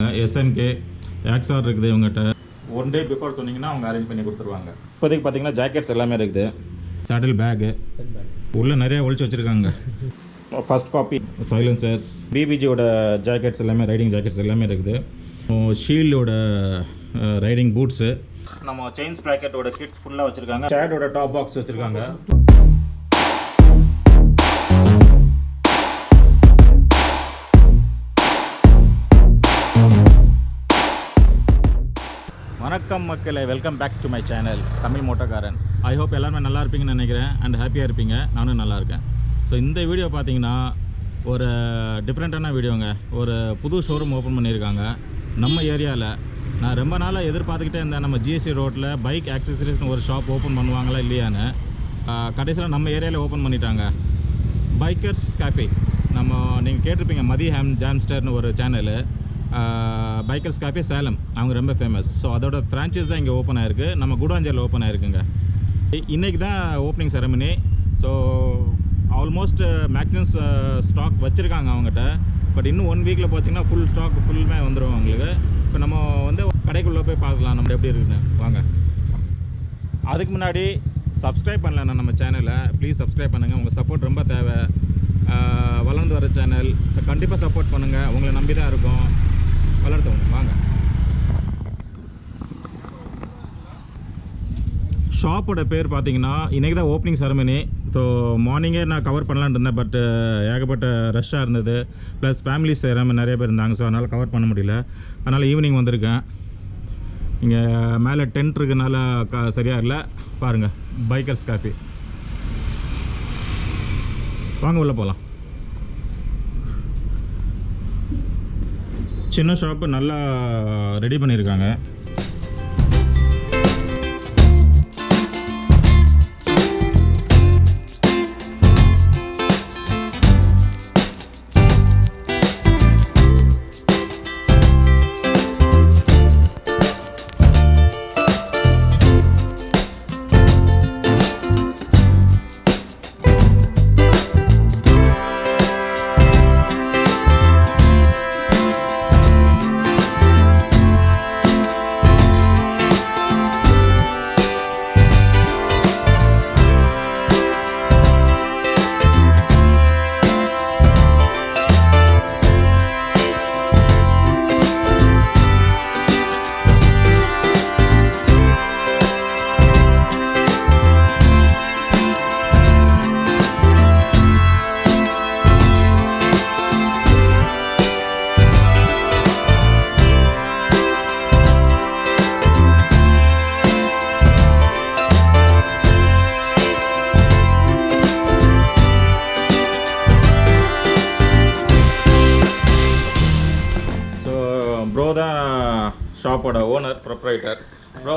SMK ஆக்ஸார் இருக்குது இவங்ககிட்ட. One day before சொன்னீங்கன்னா அவங்க அரேஞ்ச் பண்ணி கொடுத்துருவாங்க. இப்போதைக்கு பார்த்தீங்கன்னா ஜாக்கெட்ஸ் எல்லாமே இருக்குது, சாட்டில் பேகு உள்ளே நிறைய ஒழிச்சு வச்சுருக்காங்க. ஃபர்ஸ்ட் காப்பி சைலன்சர்ஸ், பிபிஜியோட ஜாக்கெட்ஸ் எல்லாமே, ரைடிங் ஜாக்கெட்ஸ் எல்லாமே இருக்குது. ஷீல்டோட ரைடிங் பூட்ஸு, நம்ம செயின் ஸ்ப்ராக்கெட்டோட கிட்ஸ் ஃபுல்லாக வச்சுருக்காங்க. ஷேடோட டாப் பாக்ஸ் வச்சுருக்காங்க. வணக்கம் மக்களே, welcome back to my channel தமிழ்மotokaaran. ஐ ஹோப் எல்லாருமே நல்லா இருப்பீங்கன்னு நினைக்கிறேன் அண்ட் ஹாப்பியாக இருப்பீங்க. நானும் நல்லா இருக்கேன். ஸோ இந்த வீடியோ பார்த்தீங்கன்னா ஒரு டிஃப்ரெண்ட்டான வீடியோங்க. ஒரு புது ஷோரூம் ஓப்பன் பண்ணியிருக்காங்க நம்ம ஏரியாவில். நான் ரொம்ப நாளாக எதிர்பார்த்துக்கிட்டே இருந்தேன், நம்ம ஜிஎஸ்டி ரோட்டில் பைக் ஆக்சசரிஸ்னு ஒரு ஷாப் ஓப்பன் பண்ணுவாங்களா இல்லையான்னு. கடைசியில் நம்ம ஏரியாவில் ஓப்பன் பண்ணிட்டாங்க. Bikers cafe. நீங்கள் கேட்டிருப்பீங்க mathijamsterனு ஒரு சேனலு. பைக்கர்ஸ் கேஃபே சேலம், அவங்க ரொம்ப ஃபேமஸ். ஸோ அதோட ஃப்ரான்ச்சைஸ் தான் இங்கே ஓப்பன் ஆகிருக்கு. நம்ம குடுவாஞ்சேரியில் ஓப்பன் ஆகிருக்குங்க. இன்றைக்கி தான் opening ceremony. So almost maximum stock வச்சுருக்காங்க அவங்ககிட்ட. பட் இன்னும் 1 வீக்கில் பார்த்தீங்கன்னா ஃபுல் ஸ்டாக் ஃபுல்லுமே வந்துடும் அவங்களுக்கு. இப்போ நம்ம வந்து கடைக்குள்ளே போய் பார்க்கலாம் நம்ம எப்படி இருக்குன்னு. வாங்க. அதுக்கு முன்னாடி சப்ஸ்கிரைப் பண்ணலண்ணா நம்ம சேனலை, ப்ளீஸ் சப்ஸ்கிரைப் பண்ணுங்கள். உங்கள் சப்போர்ட் ரொம்ப தேவை. வளர்ந்து வர சேனல், ஸோ கண்டிப்பாக சப்போர்ட் பண்ணுங்கள். உங்களை நம்பி தான் இருக்கும், வளர்த்தவங்க. வாங்க. ஷாப்போட பேர் பார்த்தீங்கன்னா இன்றைக்கி தான் ஓப்பனிங் செரமனி. ஸோ மார்னிங்கே நான் கவர் பண்ணலான்னு இருந்தேன், பட் ஏகப்பட்ட ரஷ்ஷாக இருந்தது. ப்ளஸ் ஃபேமிலிஸ் நிறைய பேர் இருந்தாங்க. ஸோ அதனால் கவர் பண்ண முடியல. அதனால் ஈவினிங் வந்திருக்கேன். இங்கே மேலே டென்ட் இருக்குனால சரியாக இல்லை. பாருங்கள், பைக்கர்ஸ் காஃபி. வாங்க உள்ளே போகலாம். சின்ன ஷாப்பு நல்லா ரெடி பண்ணியிருக்காங்க. ப்ரோ தான் ஷாப்போட ஓனர், ப்ரொப்ரைட்டர். ப்ரோ,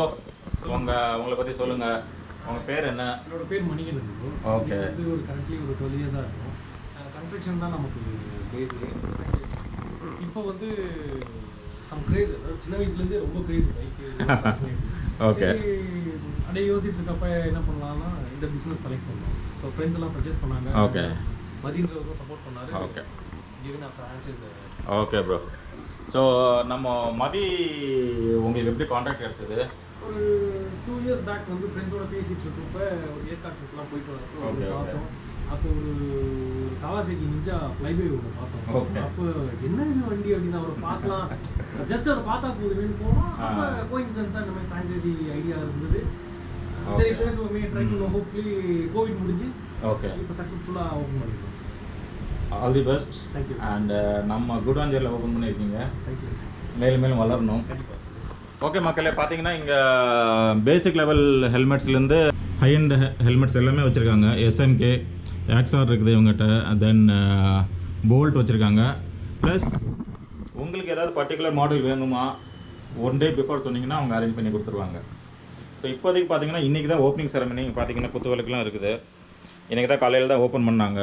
உங்களை பற்றி சொல்லுங்கள். உங்கள் பேர் என்ன? என்னோட பேர் மணிகண்டன். ஓகே. இது ஒரு கரண்ட்லி ஒரு 12 இயர்ஸாக இருக்கும். கன்ஸ்ட்ரக்ஷன் தான் நமக்கு பேஸு. இப்போ வந்து சம் கிரேஸ், சின்ன வயசுலேருந்தே ரொம்ப கிரேஸ் பைக்கு. ஓகே. அப்படியே யோசிச்சுட்டு இருக்கப்ப என்ன பண்ணலாம்னா இந்த பிஸ்னஸ் செலக்ட் பண்ணோம். ஸோ ஃப்ரெண்ட்ஸ் எல்லாம் சஜஸ்ட் பண்ணாங்க. ஓகே. மதியன்றவரும் சப்போர்ட் பண்ணாரு. Okay. Given a franchise. Okay bro. So நம்ம மதி உங்களுக்கு எப்படி கான்டாக்ட் எடுத்தது? ஒரு 2 இயர்ஸ் பேக் வந்து ஃப்ரெண்ட்ஸோட பேசிகிட்டு இருக்கப்ப ஒரு ஏற்காடு ட்ரிப்லாம் போயிட்டு பார்த்தோம். அப்போ ஒரு கவாசாக்கி நிஞ்சா ஃப்ளைவே ஒன்று பார்த்தோம். அப்போ என்ன இது வண்டி அப்படின்னு அவரை பார்க்கலாம், ஜஸ்ட் அவரை பார்த்தா போதுன்னு போனோம். அப்போ கோஇன்சிடென்ஸாக இந்த மாதிரி ஃப்ரான்ச்சைசி ஐடியா இருந்தது. சரி பேசுவோமே, ட்ரை பண்ணுவோம். ஹோப்ஃபுல்லி கோவிட் முடிஞ்சு ஓகே இப்போ சக்ஸஸ்ஃபுல்லாக ஓப்பன் பண்ணிருக்கோம். All the best. Thank you. And நம்ம குடுவாஞ்சேரியில் ஓப்பன் பண்ணியிருக்கீங்க. தேங்க்யூ. மேலும் மேலும் வளரணும். கண்டிப்பாக. ஓகே மக்களே, பார்த்தீங்கன்னா இங்கே பேசிக் லெவல் ஹெல்மெட்ஸ்லேருந்து ஹை அண்ட் ஹெல்மெட்ஸ் எல்லாமே வச்சுருக்காங்க. SMK ஆக்ஸார் இருக்குது இவங்ககிட்ட. தென் போல்ட் வச்சுருக்காங்க. ப்ளஸ் உங்களுக்கு ஏதாவது பர்டிகுலர் மாடல் வேணுமா, 1 டே பிஃபோர் சொன்னீங்கன்னா அவங்க அரேஞ்ச் பண்ணி கொடுத்துருவாங்க. ஸோ இப்போதைக்கு பார்த்தீங்கன்னா இன்றைக்கி தான் ஓப்பனிங் செரமனி. பார்த்தீங்கன்னா குத்துவிளக்குலாம் இருக்குது. இன்றைக்கி தான் காலையில் தான் ஓப்பன் பண்ணாங்க.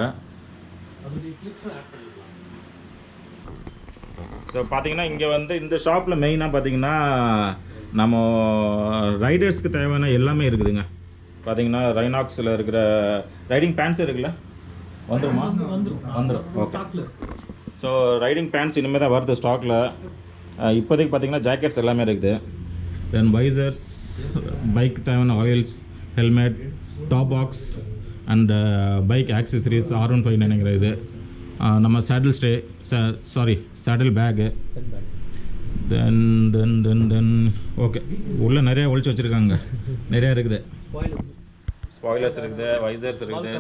ஸோ பார்த்தீங்கன்னா இங்கே வந்து இந்த ஷாப்பில் மெயினாக பார்த்தீங்கன்னா நம்ம ரைடர்ஸ்க்கு தேவையான எல்லாமே இருக்குதுங்க. பார்த்தீங்கன்னா ரைனாக்ஸில் இருக்கிற ரைடிங் பேண்ட்ஸ் இருக்குல்ல, வந்துடும். ஓகே. ஸோ ரைடிங் பேண்ட்ஸ் இனிமேல் தான் வருது ஸ்டாக்கில். இப்போதைக்கு பார்த்தீங்கன்னா ஜாக்கெட்ஸ் எல்லாமே இருக்குது. தென் வைசர்ஸ், பைக் தேவையான oils, helmet, top box and bike accessories R15 நினைக்கிற இது. நம்ம சேடில் சேடில் பேகு. தென் தென் தென் தென் ஓகே, உள்ளே நிறையா ஒழிச்சு வச்சுருக்காங்க. நிறையா இருக்குது. ஸ்பாய்லர்ஸ் இருக்குது, வைசர்ஸ் இருக்குது.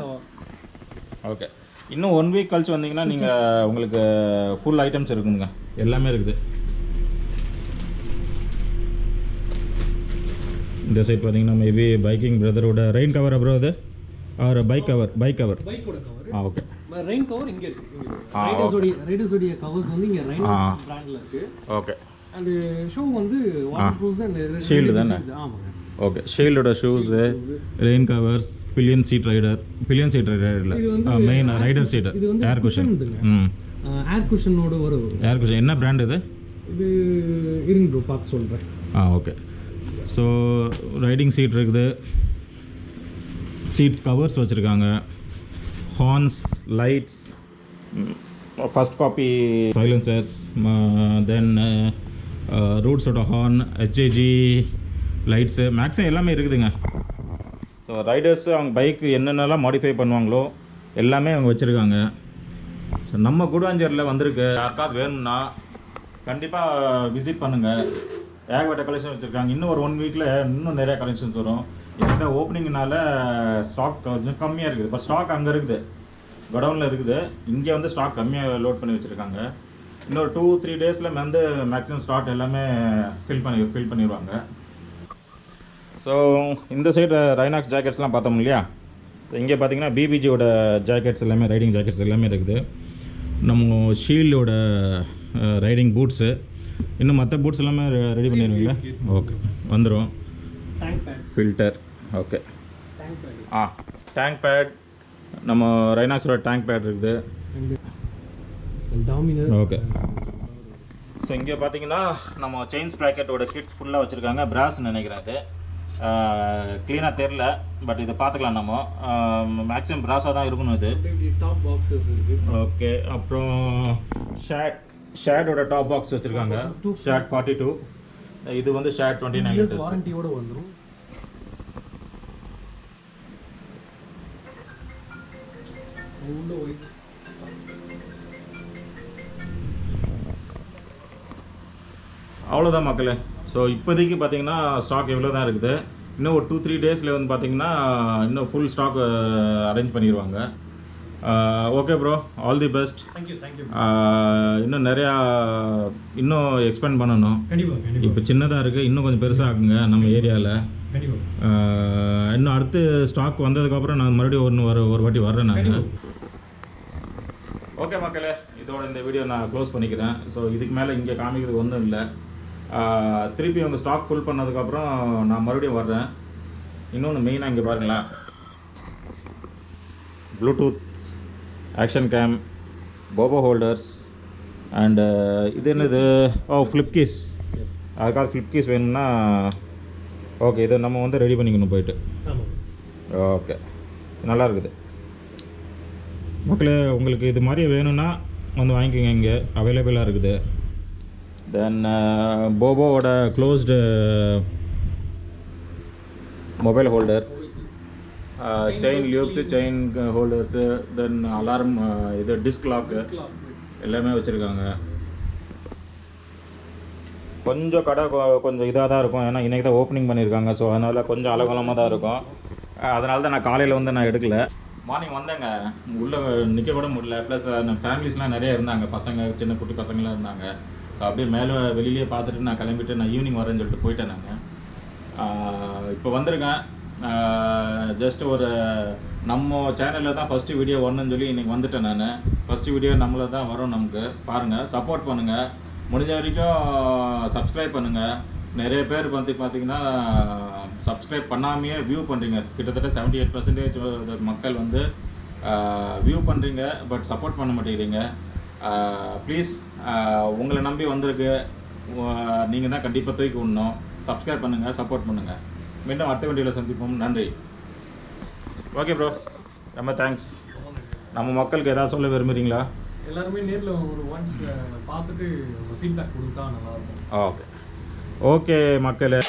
ஓகே, இன்னும் 1 வீக் கழிச்சு வந்தீங்கன்னா நீங்கள் உங்களுக்கு ஃபுல் ஐட்டம்ஸ் இருக்குதுங்க, எல்லாமே இருக்குது. இந்த சைட் பார்த்தீங்கன்னா மேபி பைக்கிங் பிரதரோட ரெயின் கவர் ப்ரோ அது or bike cover. Okay, rain cover இங்கே இருக்குது. ரைடர்ஸோட கவர்ஸ் வந்து இங்கே ரைடர்ஸ் பிராண்டில் இருக்குது. ஓகே, அண்ட் ஷூ வந்து வாட்டர் ப்ரூஃப் அண்ட் ஷீல்டு தானே? ஆமாங்க. ஓகே, ஷீல்டோட shoes, rain covers, pillion seat rider இல்லை, main rider seat, air cushion. Air குஷனோட வரும். ஏர் குஷன் என்ன பிராண்ட் இது? இது இருங்க ப்ரோ பார்த்து சொல்கிறேன். ஓகே. ஸோ ரைடிங் சீட் இருக்குது, சீட் கவர்ஸ் வச்சுருக்காங்க, ஹார்ன்ஸ், லைட்ஸ், ஃபஸ்ட் காப்பி சைலன்சர்ஸ், தென் ரூட்ஸோட ஹார்ன், HIG லைட்ஸு, மேக்ஸிமம் எல்லாமே இருக்குதுங்க. ஸோ ரைடர்ஸு அவங்க பைக்கு என்னென்னலாம் மாடிஃபை பண்ணுவாங்களோ எல்லாமே அவங்க வச்சுருக்காங்க. ஸோ நம்ம குடுவாஞ்சேரியில் வந்திருக்கு. யாருக்காவது வேணும்னா கண்டிப்பாக விசிட் பண்ணுங்கள். ஏகப்பட்ட கலெக்ஷன் வச்சுருக்காங்க. இன்னும் ஒரு 1 வீக்கில் இன்னும் நிறையா கலெக்ஷன்ஸ் வரும். எந்த ஓப்பனிங்னால ஸ்டாக் கொஞ்சம் கம்மியாக இருக்குது. இப்போ ஸ்டாக் அங்கே இருக்குது, கடவுனில் இருக்குது. இங்கே வந்து ஸ்டாக் கம்மியாக லோட் பண்ணி வச்சுருக்காங்க. இன்னொரு 2-3 டேஸில் வந்து மேக்ஸிமம் ஸ்டாக் எல்லாமே ஃபில் பண்ணிடுவாங்க. ஸோ இந்த சைடு ரைனாக்ஸ் ஜாக்கெட்ஸ்லாம் பார்த்தோம் இல்லையா? இங்கே பார்த்தீங்கன்னா பிபிஜியோட ஜாக்கெட்ஸ் எல்லாமே, ரைடிங் ஜாக்கெட்ஸ் எல்லாமே இருக்குது. நம்ம ஷீல்டோட ரைடிங் பூட்ஸு, இன்னும் மற்ற பூட்ஸ் எல்லாமே ரெடி பண்ணிடுவீங்களா? ஓகே, வந்துடும். Filter, okay. டேங்க் பேட், நம்ம ரைனாக்ஸோட டேங்க் பேட் இருக்குது. ஓகே. ஸோ இங்கே பார்த்தீங்கன்னா நம்ம செயின் ஸ்ப்ராக்கெட்டோட கிட் ஃபுல்லாக வச்சுருக்காங்க. பிராஸ் நினைக்கிறேன், அது க்ளீனாக தெரில, பட் இதை பார்த்துக்கலாம். நம்ம மேக்ஸிமம் பிராஸாக தான் இருக்கணும் இது. டாப் பாக்ஸஸ் இருக்குது. ஓகே, அப்புறம் ஷேடோட டாப் பாக்ஸ் வச்சுருக்காங்க. ஷேட் 42, இது வந்து ஷேட் 29 வாரண்டியோடு வந்துடும். அவ்வளோதான் மக்களே. ஸோ இப்போதைக்கு பார்த்தீங்கன்னா ஸ்டாக் எவ்வளோ தான் இருக்குது. இன்னும் ஒரு 2-3 டேஸில் வந்து பார்த்தீங்கன்னா இன்னும் ஃபுல் ஸ்டாக் அரேஞ்ச் பண்ணிடுவாங்க. Okay bro, all the best. Thank you. இன்னும் நிறையா எக்ஸ்பேண்ட் பண்ணணும். இப்போ சின்னதாக இருக்குது, இன்னும் கொஞ்சம் பெருசாக ஆகுங்க நம்ம ஏரியாவில். இன்னும் அடுத்து ஸ்டாக் வந்ததுக்கப்புறம் நான் மறுபடியும் ஒரு வாட்டி வர்றேன் நான். ஓகே மக்களே, இதோட இந்த வீடியோ நான் க்ளோஸ் பண்ணிக்கிறேன். ஸோ இதுக்கு மேலே இங்கே காமிக்கிறது ஒன்றும் இல்லை. திருப்பி உங்கள் ஸ்டாக் ஃபுல் பண்ணதுக்கப்புறம் நான் மறுபடியும் வர்றேன். இன்னொன்று மெயினாக இங்கே பாருங்களேன், Bluetooth, action game, Bobo holders and இது என்னது, ஃப்ளிப் கீஸ். அதுக்காக ஃப்ளிப் கீஸ் வேணும்னா ஓகே, இதை நம்ம வந்து ரெடி பண்ணிக்கணும் போயிட்டு. ஓகே, நல்லா இருக்குது மக்களே. உங்களுக்கு இது மாதிரி வேணும்னா வந்து வாங்கிக்கோங்க, இங்கே அவைலபிளாக இருக்குது. தென் போபோவோட closed mobile holder, chain lubes, chain holders, then alarm, இது டிஸ்க் லாக்கு எல்லாமே வச்சுருக்காங்க. கொஞ்சம் கடை கொஞ்சம் இதாக தான் இருக்கும், ஏன்னா இன்றைக்கி தான் ஓப்பனிங் பண்ணியிருக்காங்க. ஸோ அதனால் கொஞ்சம் அலகோலமாக தான் இருக்கும். அதனால தான் நான் காலையில் வந்து நான் எடுக்கலை. மார்னிங் வந்தேங்க, உள்ளே நிற்க கூட முடியல. ப்ளஸ் ஃபேமிலிஸ்லாம் நிறைய இருந்தாங்க, பசங்க, சின்ன குட்டி பசங்களாம் இருந்தாங்க. அப்படியே மேலே வெளியிலேயே பார்த்துட்டு நான் கிளம்பிட்டு நான் ஈவினிங் வரேன்னு சொல்லிட்டு போயிட்டேன் நான். இப்போ வந்திருக்கேன். ஜஸ்ட் ஒரு நம்ம சேனலில் தான் ஃபஸ்ட்டு வீடியோ வரணும்னு சொல்லி இன்றைக்கி வந்துட்டேன் நான். ஃபஸ்ட்டு வீடியோ நம்மள தான் வரும். நமக்கு பாருங்கள், சப்போர்ட் பண்ணுங்கள், முடிஞ்ச வரைக்கும் சப்ஸ்கிரைப் பண்ணுங்கள். நிறைய பேர் வந்து பார்த்திங்கன்னா சப்ஸ்கிரைப் பண்ணாமையே வியூ பண்ணுறீங்க. கிட்டத்தட்ட 78% மக்கள் வந்து வியூ பண்ணுறீங்க, பட் சப்போர்ட் பண்ண மாட்டேங்கிறீங்க. ப்ளீஸ், உங்களை நம்பி வந்திருக்கு, நீங்கள் தான் கண்டிப்பாக தூக்கி விடணும். சப்ஸ்கிரைப் பண்ணுங்கள், சப்போர்ட் பண்ணுங்கள். மீண்டும் அடுத்த வீடியோவில் சந்திப்போம். நன்றி. ஓகே ப்ரோ, ரொம்ப தேங்க்ஸ். நம்ம மக்களுக்கு எதாவது சொல்ல விரும்புகிறீங்களா? எல்லாருமே நேரில் ஒரு ஒன்ஸ் பார்த்துட்டு ஃபீட்பேக் கொடுத்தா நல்லாயிருக்கும். ஓகே ஓகே மக்களே.